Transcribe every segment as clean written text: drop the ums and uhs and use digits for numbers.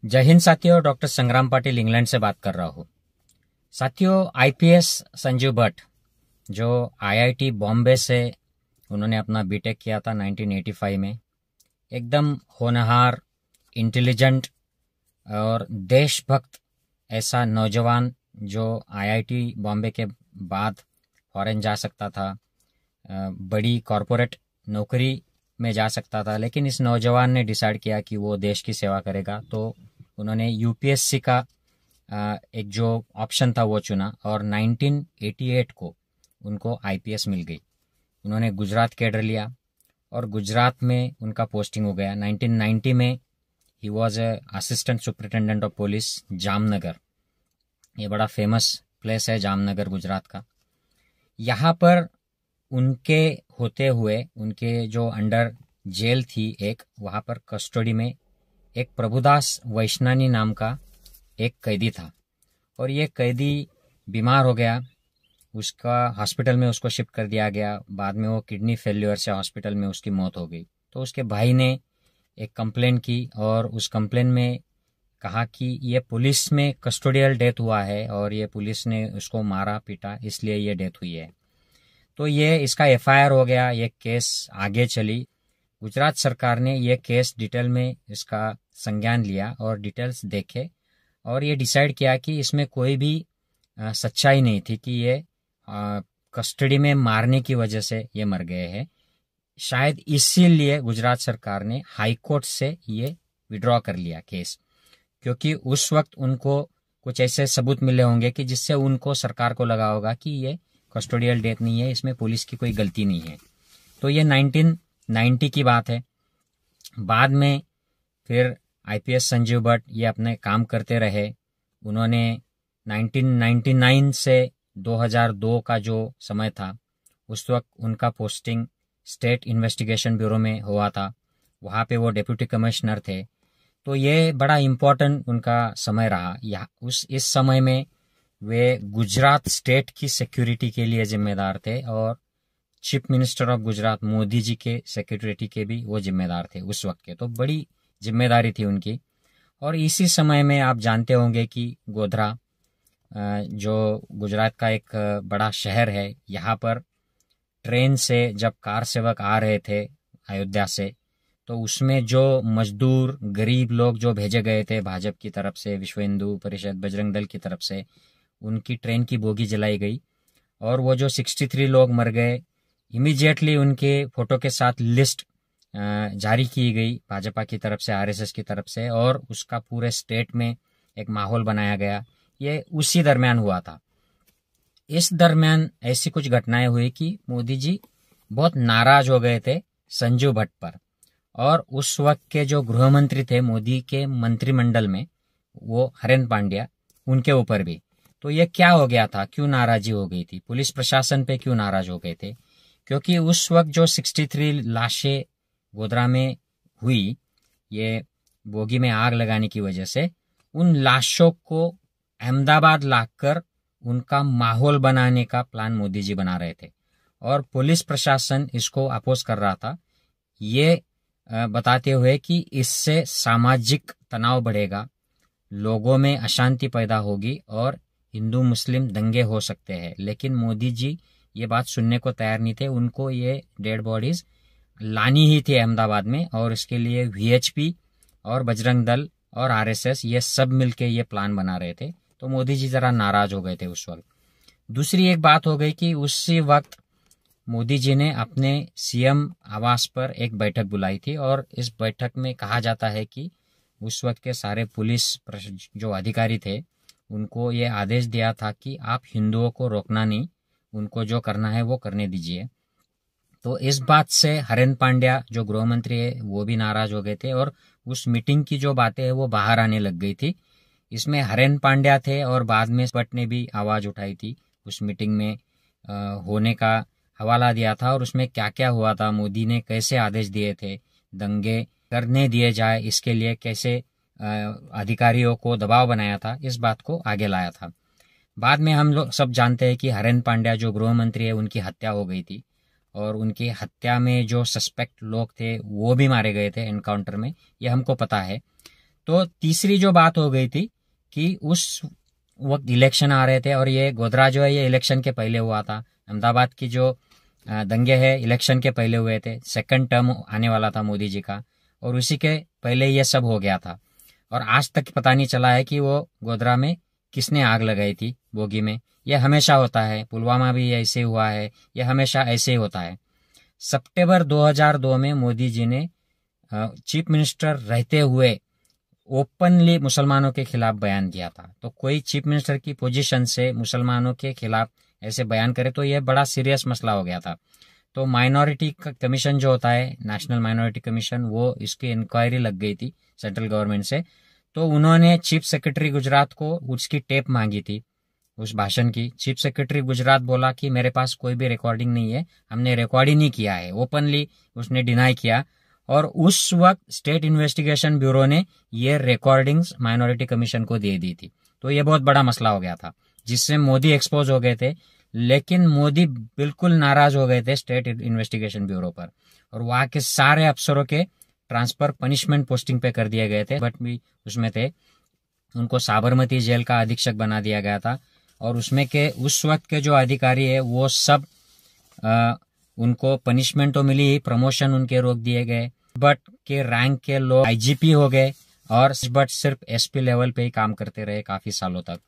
जय हिंद साथियों, डॉक्टर संग्राम पाटिल इंग्लैंड से बात कर रहा हूँ। साथियों, आईपीएस संजीव भट्ट जो आईआईटी बॉम्बे से उन्होंने अपना बीटेक किया था 1985 में, एकदम होनहार, इंटेलिजेंट और देशभक्त ऐसा नौजवान जो आईआईटी बॉम्बे के बाद फॉरेन जा सकता था, बड़ी कॉरपोरेट नौकरी में जा सकता था, लेकिन इस नौजवान ने डिसाइड किया कि वो देश की सेवा करेगा। तो उन्होंने यूपीएससी का एक जो ऑप्शन था वो चुना और 1988 को उनको आईपीएस मिल गई। उन्होंने गुजरात कैडर लिया और गुजरात में उनका पोस्टिंग हो गया। 1990 में he was assistant superintendent of police Jamnagar. ये बड़ा फेमस प्लेस है जामनगर गुजरात का। यहाँ पर उनके होते हुए उनके जो अंडर जेल थी एक, वहाँ पर कस्टडी में एक प्रभुदास वैष्णानी नाम का एक कैदी था और ये कैदी बीमार हो गया। उसका हॉस्पिटल में उसको शिफ्ट कर दिया गया। बाद में वो किडनी फेल्योर से हॉस्पिटल में उसकी मौत हो गई। तो उसके भाई ने एक कंप्लेन की और उस कंप्लेन में कहा कि ये पुलिस में कस्टोडियल डेथ हुआ है और ये पुलिस ने उसको मारा पीटा, इसलिए ये डेथ हुई है। तो ये इसका एफआईआर हो गया, ये केस आगे चली। गुजरात सरकार ने ये केस डिटेल में इसका संज्ञान लिया और डिटेल्स देखे और ये डिसाइड किया कि इसमें कोई भी सच्चाई नहीं थी कि ये कस्टडी में मारने की वजह से ये मर गए हैं। शायद इसीलिए गुजरात सरकार ने हाई कोर्ट से ये विड्रॉ कर लिया केस, क्योंकि उस वक्त उनको कुछ ऐसे सबूत मिले होंगे कि जिससे उनको सरकार को लगा होगा कि ये कस्टोडियल डेथ नहीं है, इसमें पुलिस की कोई गलती नहीं है। तो ये 1990 की बात है। बाद में फिर आईपीएस संजीव भट्ट ये अपने काम करते रहे। उन्होंने 1999 से 2002 का जो समय था, उस वक्त उनका पोस्टिंग स्टेट इन्वेस्टिगेशन ब्यूरो में हुआ था। वहाँ पे वो डिप्टी कमिश्नर थे। तो ये बड़ा इम्पोर्टेंट उनका समय रहा। इस समय में वे गुजरात स्टेट की सिक्योरिटी के लिए जिम्मेदार थे और chief minister of Gujarat Modi ji के सिक्योरिटी के भी वो जिम्मेदार थे उस वक्त के। तो बड़ी जिम्मेदारी थी उनकी। और इसी समय में आप जानते होंगे कि गोधरा जो गुजरात का एक बड़ा शहर है, यहाँ पर ट्रेन से जब कार सेवक आ रहे थे अयोध्या से, तो उसमें जो मजदूर गरीब लोग जो भेजे गए थे भाजपा की तरफ से, विश्व हिंदू परिषद, बजरंग दल की तरफ से, उनकी ट्रेन की बोगी जलाई गई और वो जो 63 लोग मर गए, इमीडिएटली उनके फोटो के साथ लिस्ट जारी की गई भाजपा की तरफ से, आरएसएस की तरफ से, और उसका पूरे स्टेट में एक माहौल बनाया गया। ये उसी दरमियान हुआ था। इस दरमियान ऐसी कुछ घटनाएं हुई कि मोदी जी बहुत नाराज हो गए थे संजीव भट्ट पर, और उस वक्त के जो गृह मंत्री थे मोदी के मंत्रिमंडल में, वो हरेन पांड्या, उनके ऊपर भी। तो ये क्या हो गया था, क्यों नाराजी हो गई थी, पुलिस प्रशासन पे क्यों नाराज हो गए थे? क्योंकि उस वक्त जो 63 लाशें गोधरा में हुई, ये बोगी में आग लगाने की वजह से, उन लाशों को अहमदाबाद लाकर उनका माहौल बनाने का प्लान मोदी जी बना रहे थे और पुलिस प्रशासन इसको अपोज कर रहा था, ये बताते हुए कि इससे सामाजिक तनाव बढ़ेगा, लोगों में अशांति पैदा होगी और हिंदू मुस्लिम दंगे हो सकते हैं। लेकिन मोदी जी ये बात सुनने को तैयार नहीं थे। उनको ये डेड बॉडीज लानी ही थी अहमदाबाद में, और इसके लिए वीएचपी और बजरंग दल और आरएसएस ये सब मिलके ये प्लान बना रहे थे। तो मोदी जी जरा नाराज हो गए थे उस वक्त। दूसरी एक बात हो गई कि उसी वक्त मोदी जी ने अपने सीएम आवास पर एक बैठक बुलाई थी और इस बैठक में कहा जाता है कि उस वक्त के सारे पुलिस जो अधिकारी थे उनको ये आदेश दिया था कि आप हिंदुओं को रोकना नहीं, उनको जो करना है वो करने दीजिए। तो इस बात से हरेन पांड्या जो गृह मंत्री है वो भी नाराज हो गए थे और उस मीटिंग की जो बातें हैं वो बाहर आने लग गई थी। इसमें हरेन पांड्या थे और बाद में भट्ट ने भी आवाज उठाई थी। उस मीटिंग में होने का हवाला दिया था और उसमें क्या क्या हुआ था, मोदी ने कैसे आदेश दिए थे, दंगे करने दिए जाए इसके लिए कैसे अधिकारियों को दबाव बनाया था, इस बात को आगे लाया था। बाद में हम लोग सब जानते हैं कि हरेन पांड्या जो गृह मंत्री है उनकी हत्या हो गई थी और उनकी हत्या में जो सस्पेक्ट लोग थे वो भी मारे गए थे एनकाउंटर में, ये हमको पता है। तो तीसरी जो बात हो गई थी कि उस वक्त इलेक्शन आ रहे थे, और ये गोधरा जो है ये इलेक्शन के पहले हुआ था। अहमदाबाद की जो दंगे हैं इलेक्शन के पहले हुए थे, सेकंड टर्म आने वाला था मोदी जी का, और उसी के पहले ये सब हो गया था। और आज तक पता नहीं चला है कि वो गोधरा में किसने आग लगाई थी बोगी में। ये हमेशा होता है, पुलवामा भी ऐसे हुआ है, ये हमेशा ऐसे ही होता है। सितंबर 2002 में मोदी जी ने चीफ मिनिस्टर रहते हुए ओपनली मुसलमानों के खिलाफ बयान किया था। तो कोई चीफ मिनिस्टर की पोजीशन से मुसलमानों के खिलाफ ऐसे बयान करे तो यह बड़ा सीरियस मसला हो गया था। तो माइनॉरिटी कमीशन जो होता है, नेशनल माइनॉरिटी कमीशन, वो इसकी इंक्वायरी लग गई थी सेंट्रल गवर्नमेंट से। तो उन्होंने चीफ सेक्रेटरी गुजरात को उसकी टेप मांगी थी उस भाषण की। चीफ सेक्रेटरी गुजरात बोला कि मेरे पास कोई भी रिकॉर्डिंग नहीं है, हमने रिकॉर्ड ही नहीं किया है, ओपनली उसने डिनाई किया। और उस वक्त स्टेट इन्वेस्टिगेशन ब्यूरो ने ये रिकॉर्डिंग्स माइनॉरिटी कमीशन को दे दी थी। तो ये बहुत बड़ा मसला हो गया था, जिससे मोदी एक्सपोज हो गए थे। लेकिन मोदी बिल्कुल नाराज हो गए थे स्टेट इन्वेस्टिगेशन ब्यूरो पर, और वहां के सारे अफसरों के ट्रांसफर पनिशमेंट पोस्टिंग पे कर दिए गए थे। बट भी उसमें थे, उनको साबरमती जेल का अधीक्षक बना दिया गया था। और उसमें के उस वक्त के जो अधिकारी है वो सब उनको पनिशमेंट तो मिली, प्रमोशन उनके रोक दिए गए, बट के रैंक के लोग आईजीपी हो गए, और बट सिर्फ एसपी लेवल पे ही काम करते रहे काफी सालों तक।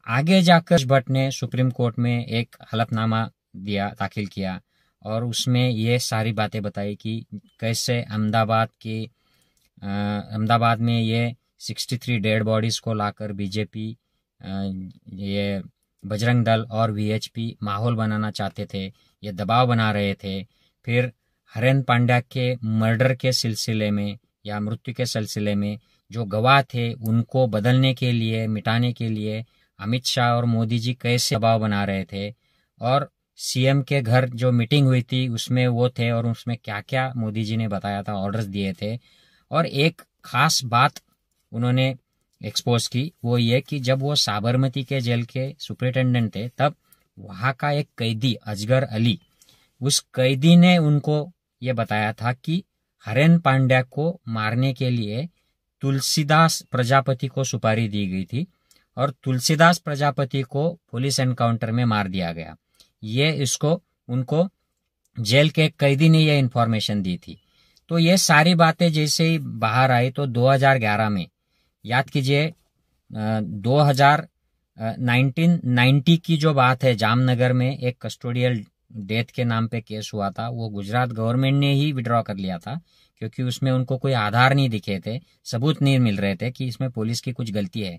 आगे जाकर भट्ट ने सुप्रीम कोर्ट में एक हलफनामा दाखिल किया, और उसमें ये सारी बातें बताई कि कैसे अहमदाबाद में ये 63 डेड बॉडीज को लाकर बीजेपी, ये बजरंग दल और वीएचपी माहौल बनाना चाहते थे, ये दबाव बना रहे थे। फिर हरेन पांड्या के मर्डर के सिलसिले में या मृत्यु के सिलसिले में जो गवाह थे उनको बदलने के लिए, मिटाने के लिए अमित शाह और मोदी जी कैसे दबाव बना रहे थे। और सीएम के घर जो मीटिंग हुई थी उसमें वो थे, और उसमें क्या क्या मोदी जी ने बताया था, ऑर्डर्स दिए थे। और एक खास बात उन्होंने एक्सपोज की, वो ये कि जब वो साबरमती के जेल के सुपरिटेंडेंट थे तब वहां का एक कैदी अजगर अली, उस कैदी ने उनको ये बताया था कि हरेन पांड्या को मारने के लिए तुलसीदास प्रजापति को सुपारी दी गई थी, और तुलसीदास प्रजापति को पुलिस एनकाउंटर में मार दिया गया। ये इसको उनको जेल के कैदी ने ये इन्फॉर्मेशन दी थी। तो ये सारी बातें जैसे ही बाहर आई तो 2011 में, याद कीजिए 1990 की जो बात है, जामनगर में एक कस्टोडियल डेथ के नाम पे केस हुआ था। वो गुजरात गवर्नमेंट ने ही विड्रॉ कर लिया था, क्योंकि उसमें उनको कोई आधार नहीं दिखे थे, सबूत नहीं मिल रहे थे कि इसमें पुलिस की कुछ गलती है।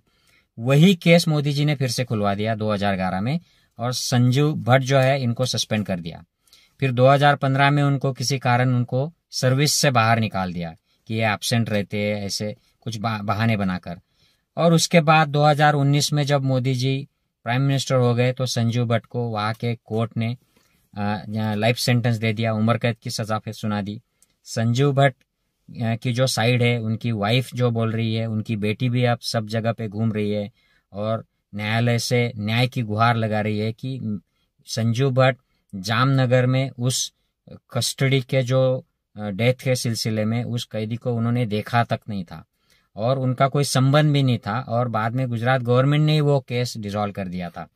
वही केस मोदी जी ने फिर से खुलवा दिया 2011 में, और संजीव भट्ट जो है इनको सस्पेंड कर दिया। फिर 2015 में उनको किसी कारण उनको सर्विस से बाहर निकाल दिया कि ये एब्सेंट रहते हैं, ऐसे कुछ बहाने बनाकर। और उसके बाद 2019 में जब मोदी जी प्राइम मिनिस्टर हो गए तो संजीव भट्ट को वहां के कोर्ट ने लाइफ सेंटेंस दे दिया, उम्र कैद की सजा फिर सुना दी। संजीव भट्ट की जो साइड है, उनकी वाइफ जो बोल रही है, उनकी बेटी भी अब सब जगह पे घूम रही है और न्यायालय से न्याय की गुहार लगा रही है कि संजीव भट्ट जामनगर में उस कस्टडी के जो डेथ के सिलसिले में उस कैदी को उन्होंने देखा तक नहीं था, और उनका कोई संबंध भी नहीं था, और बाद में गुजरात गवर्नमेंट ने ही वो केस डिसॉल्व कर दिया था।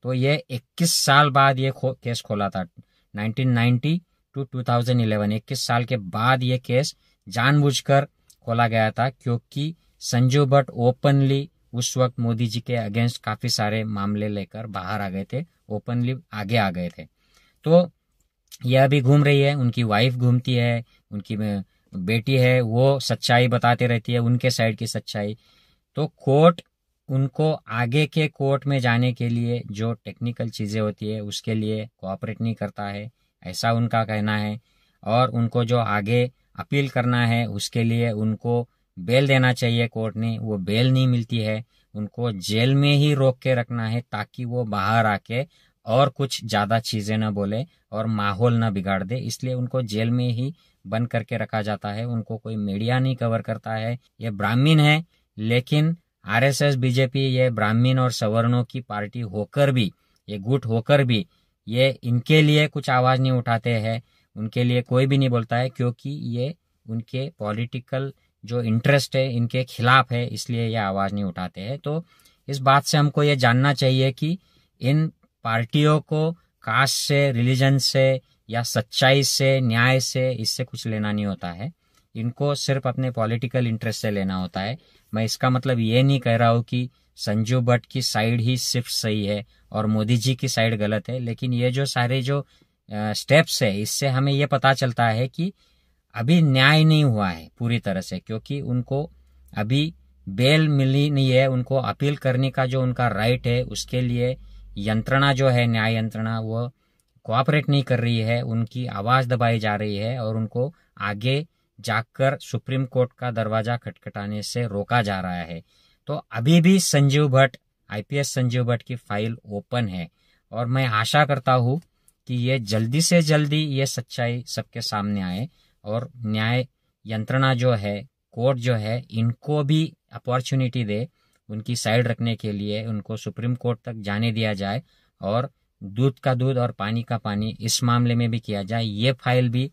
तो ये 21 साल बाद ये केस खोला था, 1990 टू 2011, 21 साल के बाद ये केस जानबूझकर खोला गया था, क्योंकि संजीव भट्ट ओपनली उस वक्त मोदी जी के अगेंस्ट काफी सारे मामले लेकर बाहर आ गए थे, ओपनली आगे आ गए थे। तो यह अभी घूम रही है, उनकी वाइफ घूमती है, उनकी बेटी है, वो सच्चाई बताते रहती है, उनके साइड की सच्चाई। तो कोर्ट उनको आगे के कोर्ट में जाने के लिए जो टेक्निकल चीजें होती है उसके लिए कोऑपरेट नहीं करता है, ऐसा उनका कहना है। और उनको जो आगे अपील करना है उसके लिए उनको बेल देना चाहिए कोर्ट ने, वो बेल नहीं मिलती है, उनको जेल में ही रोक के रखना है ताकि वो बाहर आके और कुछ ज्यादा चीजें न बोले और माहौल न बिगाड़ दे, इसलिए उनको जेल में ही बंद करके रखा जाता है। उनको कोई मीडिया नहीं कवर करता है। ये ब्राह्मण है, लेकिन आरएसएस बीजेपी ये ब्राह्मण और सवर्णों की पार्टी होकर भी, ये गुट होकर भी, ये इनके लिए कुछ आवाज नहीं उठाते हैं, उनके लिए कोई भी नहीं बोलता है, क्योंकि ये उनके पॉलिटिकल जो इंटरेस्ट है इनके खिलाफ है, इसलिए ये आवाज नहीं उठाते हैं। तो इस बात से हमको ये जानना चाहिए कि इन पार्टियों को कास्ट से, रिलीजन से या सच्चाई से, न्याय से, इससे कुछ लेना नहीं होता है। इनको सिर्फ अपने पॉलिटिकल इंटरेस्ट से लेना होता है। मैं इसका मतलब ये नहीं कह रहा हूँ कि संजू भट्ट की साइड ही सिर्फ सही है और मोदी जी की साइड गलत है, लेकिन ये जो सारे जो स्टेप्स है, इससे हमें ये पता चलता है कि अभी न्याय नहीं हुआ है पूरी तरह से, क्योंकि उनको अभी बेल मिली नहीं है। उनको अपील करने का जो उनका राइट है, उसके लिए यंत्रणा जो है, न्याय यंत्रणा, वो कोऑपरेट नहीं कर रही है। उनकी आवाज दबाई जा रही है और उनको आगे जाकर सुप्रीम कोर्ट का दरवाजा खटखटाने से रोका जा रहा है। तो अभी भी संजीव भट्ट, आईपीएस संजीव भट्ट की फाइल ओपन है और मैं आशा करता हूँ कि ये जल्दी से जल्दी ये सच्चाई सबके सामने आए और न्याय यंत्रणा जो है, कोर्ट जो है, इनको भी अपॉर्चुनिटी दे उनकी साइड रखने के लिए। उनको सुप्रीम कोर्ट तक जाने दिया जाए और दूध का दूध और पानी का पानी इस मामले में भी किया जाए। ये फाइल भी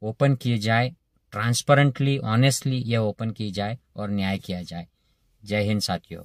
ओपन की जाए, ट्रांसपेरेंटली, ऑनेस्टली ये ओपन की जाए और न्याय किया जाए। जय हिंद साथियों।